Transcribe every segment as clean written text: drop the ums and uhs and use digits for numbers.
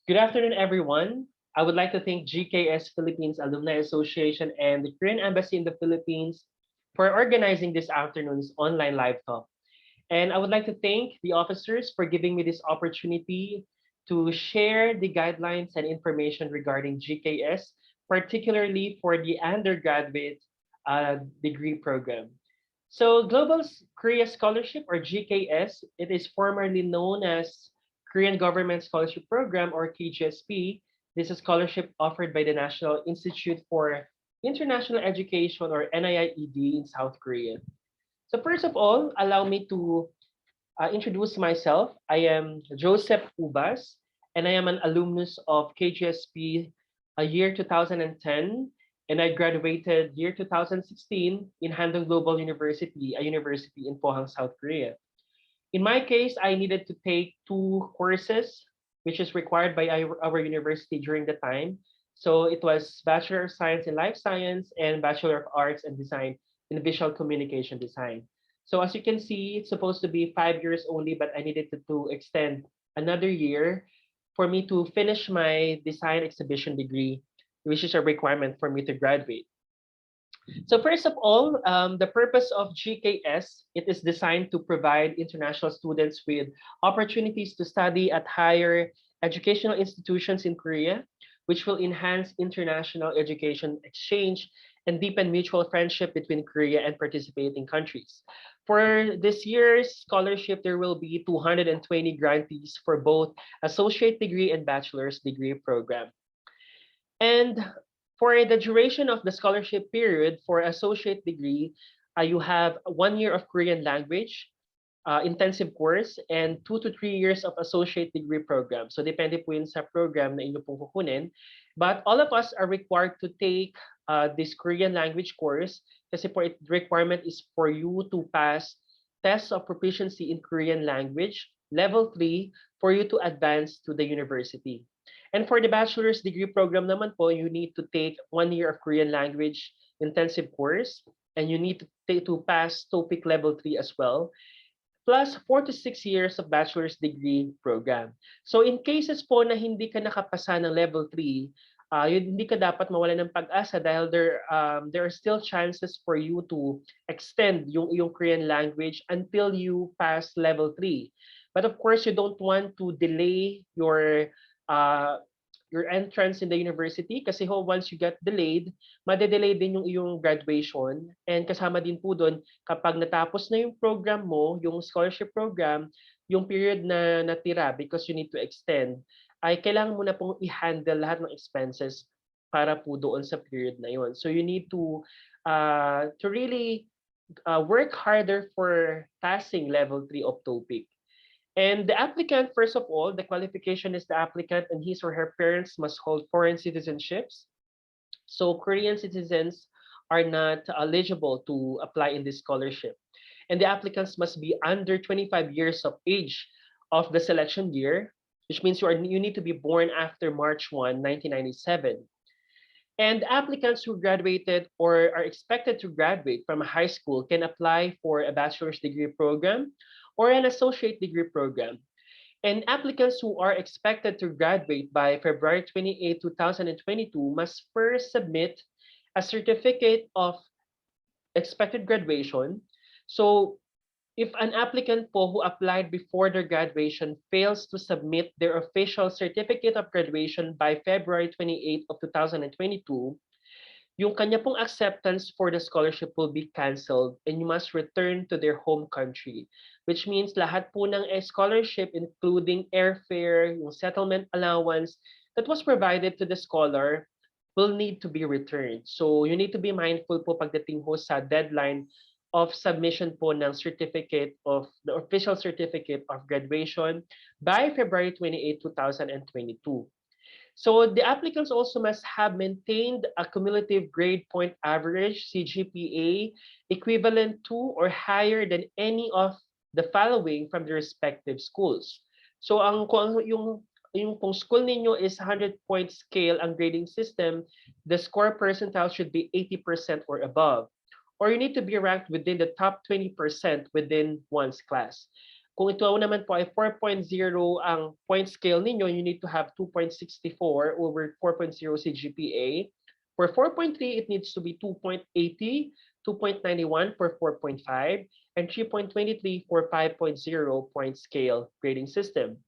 Good afternoon, everyone. I would like to thank GKS Philippines Alumni Association and the Korean Embassy in the Philippines for organizing this afternoon's online live talk. And I would like to thank the officers for giving me this opportunity to share the guidelines and information regarding GKS, particularly for the undergraduate degree program. So Korea Scholarship, or GKS, it is formerly known as Korean Government Scholarship Program, or KGSP. This is a scholarship offered by the National Institute for International Education, or NIIED, in South Korea. So first of all, allow me to introduce myself. I am Joseph Ubas, and I am an alumnus of KGSP year 2010, and I graduated year 2016 in Handong Global University, a university in Pohang, South Korea. In my case, I needed to take two courses, which is required by our university during the time. So it was Bachelor of Science in Life Science and Bachelor of Arts and Design in Visual Communication Design. So as you can see, it's supposed to be 5 years only, but I needed to extend another year for me to finish my design exhibition degree, which is a requirement for me to graduate. So first of all, the purpose of GKS, it is designed to provide international students with opportunities to study at higher educational institutions in Korea, which will enhance international education exchange and deepen mutual friendship between Korea and participating countries. For this year's scholarship, there will be 220 grantees for both associate degree and bachelor's degree program. And for the duration of the scholarship period for associate degree, you have 1 year of Korean language, intensive course, and 2 to 3 years of associate degree program. So depende po yun sa program na inyo pong kukunin. But all of us are required to take this Korean language course kasi po requirement is for you to pass tests of proficiency in Korean language, level 3, for you to advance to the university. And for the bachelor's degree program naman po, you need to take 1 year of Korean language intensive course, and you need to pass TOEIC level 3 as well, plus 4 to 6 years of bachelor's degree program. So in cases po na hindi ka nakapasa ng level 3, hindi ka dapat mawala ng pag-asa dahil there are still chances for you to extend yung Korean language until you pass level 3. But of course, you don't want to delay your entrance in the university kasi once you get delayed, madedelay din yung iyong graduation, and kasama din po doon kapag natapos na yung program mo, yung scholarship program, yung period na natira because you need to extend, ay kailangan mo na pong i-handle lahat ng expenses para po doon sa period na yon. So you need to really work harder for passing level 3 of TOEIC. And the applicant, first of all, the qualification is the applicant and his or her parents must hold foreign citizenships. So Korean citizens are not eligible to apply in this scholarship. And the applicants must be under 25 years of age of the selection year, which means you need to be born after March 1, 1997. And applicants who graduated or are expected to graduate from a high school can apply for a bachelor's degree program or an associate degree program. And applicants who are expected to graduate by February 28, 2022 must first submit a certificate of expected graduation. So if an applicant po who applied before their graduation fails to submit their official certificate of graduation by February 28 of 2022, yung kanya pong acceptance for the scholarship will be canceled and you must return to their home country, which means lahat po ng scholarship, including airfare, yung settlement allowance that was provided to the scholar, will need to be returned. So you need to be mindful po pagdating ho sa deadline of submission po ng certificate of the official certificate of graduation by February 28, 2022. So the applicants also must have maintained a cumulative grade point average CGPA equivalent to or higher than any of the following from the respective schools. So kung yung school ninyo is 100-point scale ang grading system, the score percentile should be 80% or above. Or you need to be ranked within the top 20% within one's class. Kung ito naman po ay 4.0 ang point scale ninyo, you need to have 2.64 over 4.0 CGPA. For 4.3, it needs to be 2.80, 2.91 for 4.5, and 3.23 for 5.0 point scale grading system.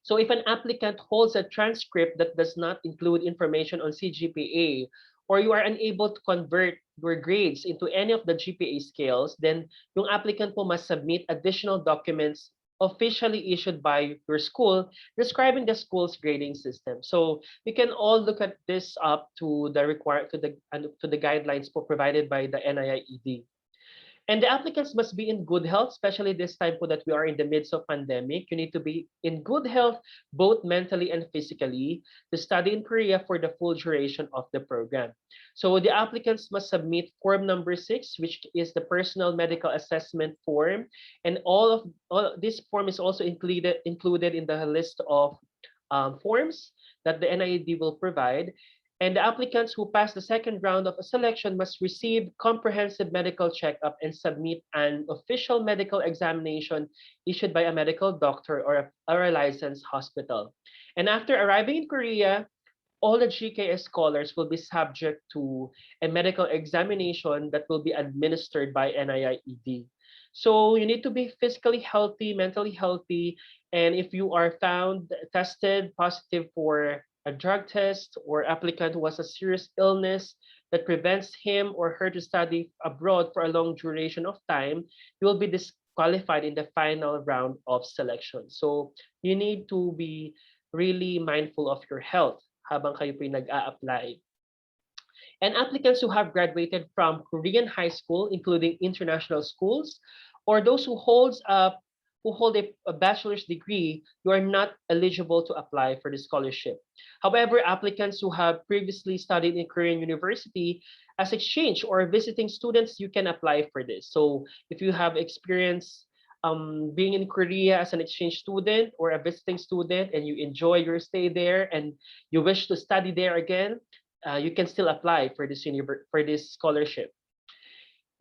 So if an applicant holds a transcript that does not include information on CGPA, or you are unable to convert your grades into any of the GPA scales, then yung applicant po must submit additional documents officially issued by your school describing the school's grading system. So we can all look at this up to the guidelines provided by the NIIED. And the applicants must be in good health, especially this time po that we are in the midst of pandemic. You need to be in good health, both mentally and physically, to study in Korea for the full duration of the program. So the applicants must submit form number 6, which is the personal medical assessment form. And all this form is also included in the list of forms that the NIED will provide. And the applicants who pass the second round of a selection must receive comprehensive medical checkup and submit an official medical examination issued by a medical doctor or a licensed hospital. And after arriving in Korea, all the GKS scholars will be subject to a medical examination that will be administered by NIIED. So you need to be physically healthy, mentally healthy, and if you are found tested positive for a drug test or applicant who has a serious illness that prevents him or her to study abroad for a long duration of time, you will be disqualified in the final round of selection. So you need to be really mindful of your health habang kayo po'y nag-a-apply. And applicants who have graduated from Korean high school, including international schools, or those who hold a bachelor's degree, you are not eligible to apply for the scholarship. However, applicants who have previously studied in Korean university as exchange or visiting students, you can apply for this. So if you have experience being in Korea as an exchange student or a visiting student and you enjoy your stay there and you wish to study there again, you can still apply for this scholarship.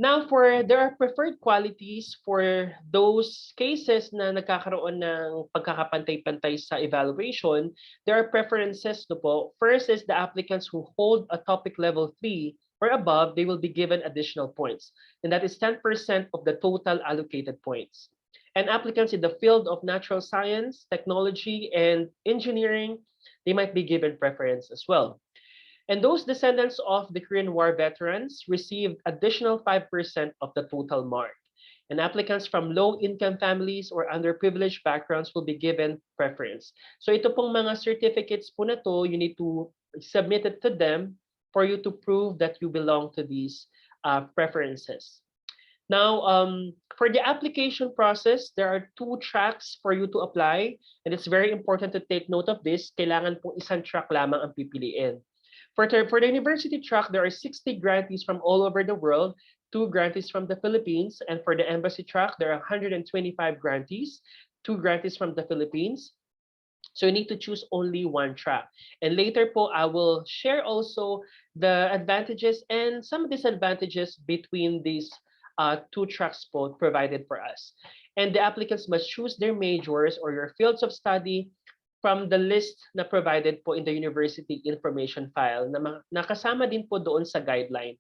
Now, there are preferred qualities for those cases na nagkakaroon ng pagkakapantay-pantay sa evaluation. There are preferences to po. First is the applicants who hold a topic level 3 or above, they will be given additional points. And that is 10% of the total allocated points. And applicants in the field of natural science, technology, and engineering, they might be given preference as well. And those descendants of the Korean War veterans received additional 5% of the total mark. And applicants from low-income families or underprivileged backgrounds will be given preference. So ito pong mga certificates po na to, you need to submit it to them for you to prove that you belong to these preferences. Now, for the application process, there are 2 tracks for you to apply. And it's very important to take note of this. Kailangan pong isang track lamang ang pipiliin. For the university track, there are 60 grantees from all over the world, 2 grantees from the Philippines. And for the embassy track, there are 125 grantees, 2 grantees from the Philippines. So you need to choose only one track. And later po, I will share also the advantages and some disadvantages between these 2 tracks po provided for us. And the applicants must choose their majors or your fields of study from the list na provided po in the university information file na nakasama din po doon sa guideline.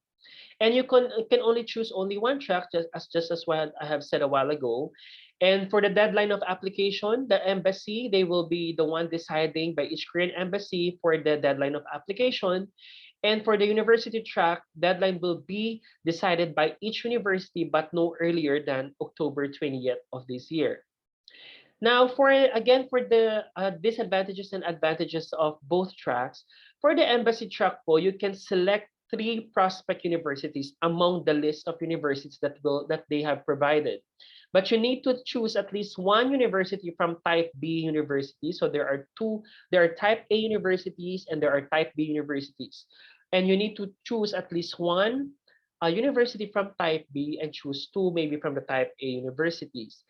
And you can only choose only one track, just as what I have said a while ago. And for the deadline of application, the embassy, they will be the one deciding by each Korean embassy for the deadline of application. And for the university track, deadline will be decided by each university, but no earlier than October 20th of this year. Now, for the disadvantages and advantages of both tracks, for the embassy track po, you can select 3 prospect universities among the list of universities that they have provided. But you need to choose at least one university from type B university. So there are type A universities and there are type B universities. And you need to choose at least one university from type B and choose 2 maybe from the type A universities.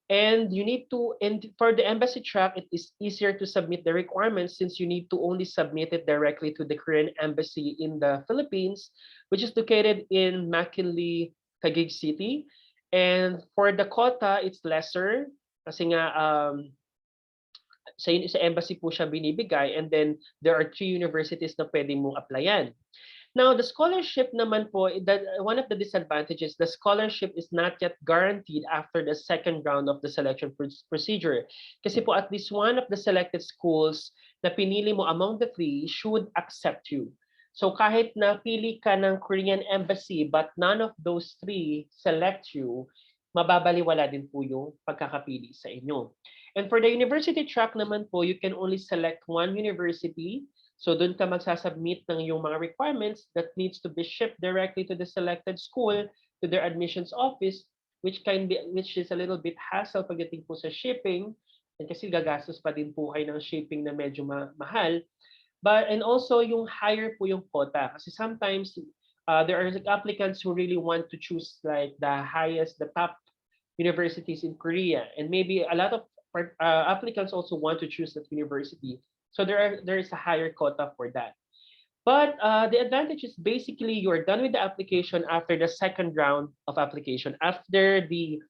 And for the embassy track, it is easier to submit the requirements since you need to only submit it directly to the Korean embassy in the Philippines, which is located in McKinley, Taguig City. And for the quota, it's lesser kasi nga sa embassy po siya binibigay, and then there are 3 universities na pwede mong applyan. Now, the scholarship naman po, one of the disadvantages, the scholarship is not yet guaranteed after the second round of the selection procedure. Kasi po at least one of the selected schools na pinili mo among the 3 should accept you. So kahit na pili ka ng Korean embassy but none of those 3 select you, mababaliwala din po yung pagkakapili sa inyo. And for the university track naman po, you can only select one university. So doon ka magsasubmit ng yung mga requirements that needs to be shipped directly to the selected school, to their admissions office, which is a little bit hassle pagdating po sa shipping, and kasi gagastos pa din po kayo ng shipping na medyo mahal. And also yung higher po yung quota, kasi sometimes there are applicants who really want to choose like the top universities in Korea, and maybe a lot of applicants also want to choose that university. So there is a higher quota for that. But the advantage is basically you're done with the application after the second round of application. After the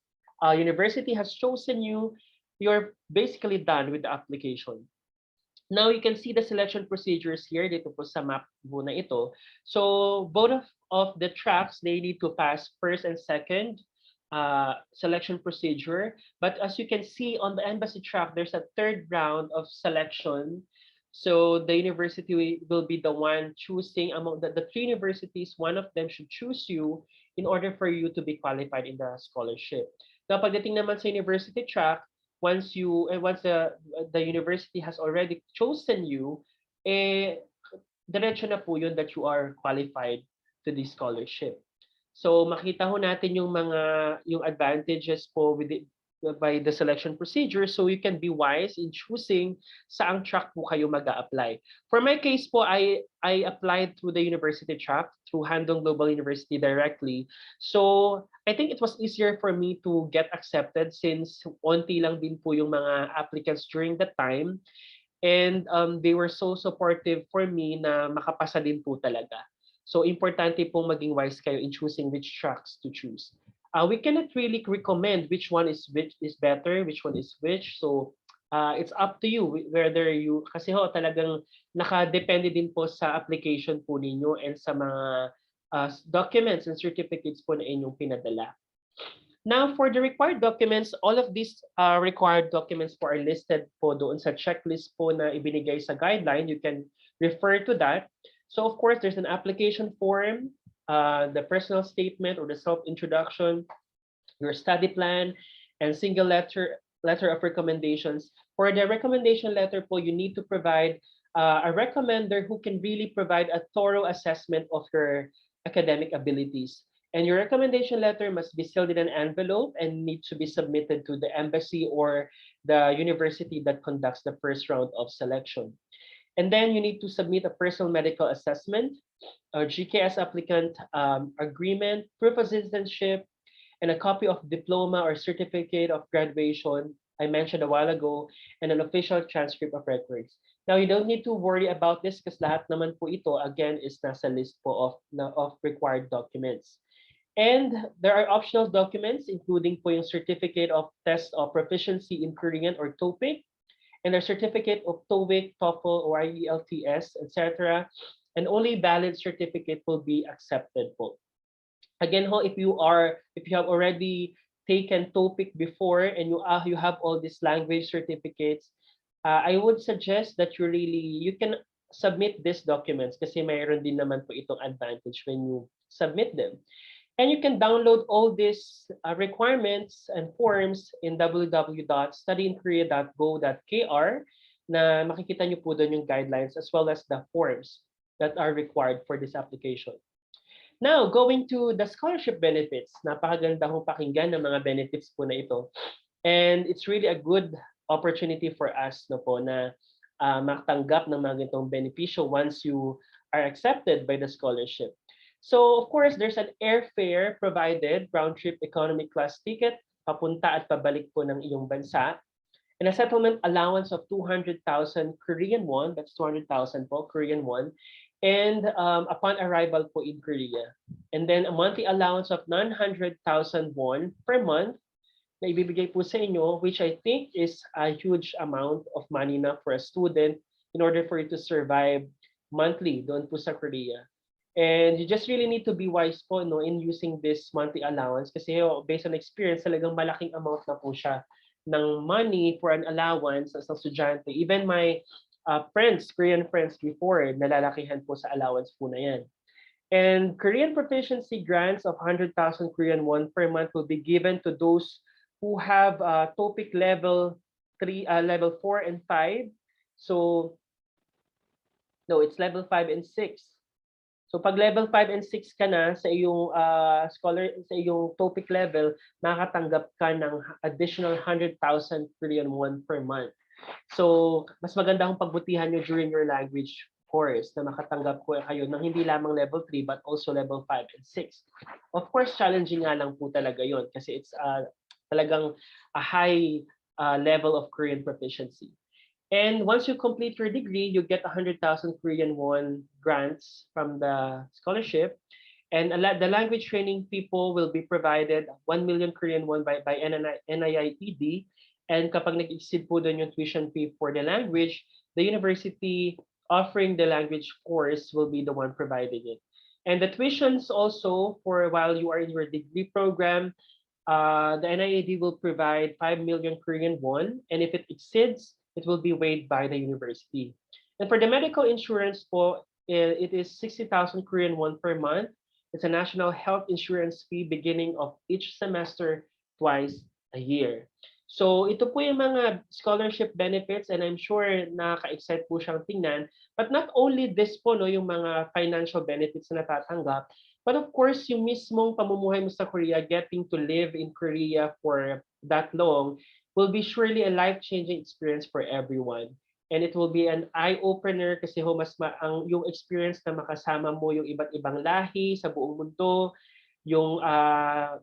university has chosen you, you're basically done with the application. Now you can see the selection procedures here dito po sa map po na ito. So both of the tracks, they need to pass first and second selection procedure. But as you can see on the embassy track, there's a third round of selection. So the university will be the one choosing among the 3 universities, one of them should choose you in order for you to be qualified in the scholarship. Now pagdating naman sa university track, once the university has already chosen you, diretso na po yun that you are qualified to the scholarship. So makita ho natin yung advantages po by the selection procedure, so you can be wise in choosing saang track po kayo mag-a-apply. For my case po, I applied through the university track, through Handong Global University directly. So I think it was easier for me to get accepted since onti lang din po yung mga applicants during that time. And they were so supportive for me na makapasa din po talaga. So importante pong maging wise kayo in choosing which tracks to choose. We cannot really recommend which is better, which one is which. So it's up to you whether kasi talagang nakadepende din po sa application po ninyo and sa mga documents and certificates po na inyong pinadala. Now, for the required documents, all of these required documents po are listed po doon sa checklist po na ibinigay sa guideline. You can refer to that. So, of course, there's an application form, the personal statement or the self-introduction, your study plan, and single letter of recommendations. For the recommendation letter po, you need to provide a recommender who can really provide a thorough assessment of your academic abilities. And your recommendation letter must be sealed in an envelope and needs to be submitted to the embassy or the university that conducts the first round of selection. And then you need to submit a personal medical assessment, a GKS applicant agreement, proof of citizenship, and a copy of diploma or certificate of graduation I mentioned a while ago, and an official transcript of records. Now, you don't need to worry about this because lahat naman po ito, again, is nasa list po of required documents. And there are optional documents, including po yung certificate of test of proficiency in Korean or TOEIC, and a certificate of TOEIC, TOEFL, or IELTS, etc. And only valid certificate will be accepted po. Again, if you have already taken TOEIC before and you have all these language certificates, I would suggest that you can submit these documents kasi mayroon din naman po itong advantage when you submit them. And you can download all these requirements and forms in www.studyinkorea.go.kr na makikita nyo po doon yung guidelines as well as the forms that are required for this application. Now, going to the scholarship benefits. Napakaganda hong pakinggan ng mga benefits po na ito. And it's really a good opportunity for us na makatanggap ng mga ganitong benepisyo once you are accepted by the scholarship. So, of course, there's an airfare provided, round-trip economy class ticket, papunta at pabalik po ng iyong bansa, and a settlement allowance of 200,000 Korean won, that's 200,000 po, Korean won, and upon arrival po in Korea. And then a monthly allowance of 900,000 won per month na ibibigay po sa inyo, which I think is a huge amount of money na for a student in order for you to survive monthly doon po sa Korea. And you just really need to be wise po no, in using this monthly allowance kasi based on experience, talagang malaking amount na po siya ng money for an allowance as a estudyante. Even my friends, Korean friends before, nalalakihan po sa allowance po na yan. And Korean proficiency grants of 100,000 Korean won per month will be given to those who have TOPIK level 3, level 4 and 5. So, no, it's level 5 and 6. So pag level 5 and 6 ka na sa iyong sa iyong TOPIK level, makakatanggap ka ng additional 100,000 Korean won per month. So, mas maganda kung pagbutihan nyo during your language course na makatanggap ko kayo ng hindi lamang level 3 but also level 5 and 6. Of course, challenging nga lang po talaga yon kasi it's talagang a high level of Korean proficiency. And once you complete your degree, you get 100,000 Korean won grants from the scholarship. And the language training people will be provided 1 million Korean won by NIIED. And kapag nag-exceed po doon yung tuition fee for the language, the university offering the language course will be the one providing it. And the tuitions also for while you are in your degree program, the NIAD will provide 5 million Korean won, and if it exceeds, it will be waived by the university. And for the medical insurance po, it is 60,000 Korean won per month. It's a national health insurance fee beginning of each semester twice a year. So ito po yung mga scholarship benefits and I'm sure nakaka-excite po siyang tingnan. But not only this po, no, yung mga financial benefits na natatanggap, but of course, yung mismong pamumuhay mo sa Korea, getting to live in Korea for that long, will be surely a life-changing experience for everyone. And it will be an eye-opener kasi yung experience na makasama mo yung iba't ibang lahi sa buong mundo, yung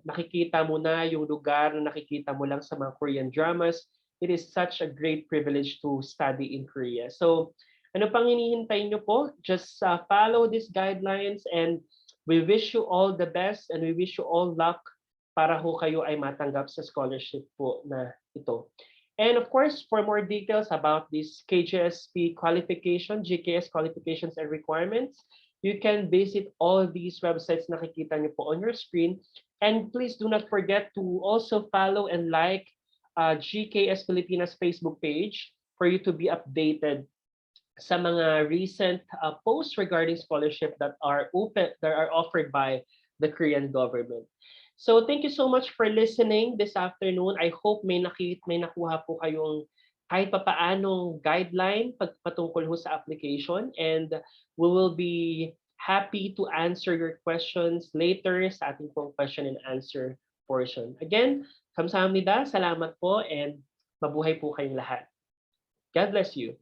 nakikita mo na yung lugar na nakikita mo lang sa mga Korean dramas, it is such a great privilege to study in Korea. So, ano pang hinihintay nyo po? Just follow these guidelines and we wish you all the best and we wish you all luck para ho kayo ay matanggap sa scholarship po na ito. And of course, for more details about this KJSP qualification, GKS qualifications and requirements, you can visit all these websites na nakikita niyo po on your screen. And please do not forget to also follow and like GKS Filipinas Facebook page for you to be updated sa mga recent posts regarding scholarship that are offered by the Korean government. So thank you so much for listening this afternoon. I hope may nakuha po kayong kahit papaanong guideline patungkol ho sa application and we will be happy to answer your questions later sa ating pong question and answer portion. Again, kamsahamnida, salamat po and mabuhay po kayong lahat. God bless you.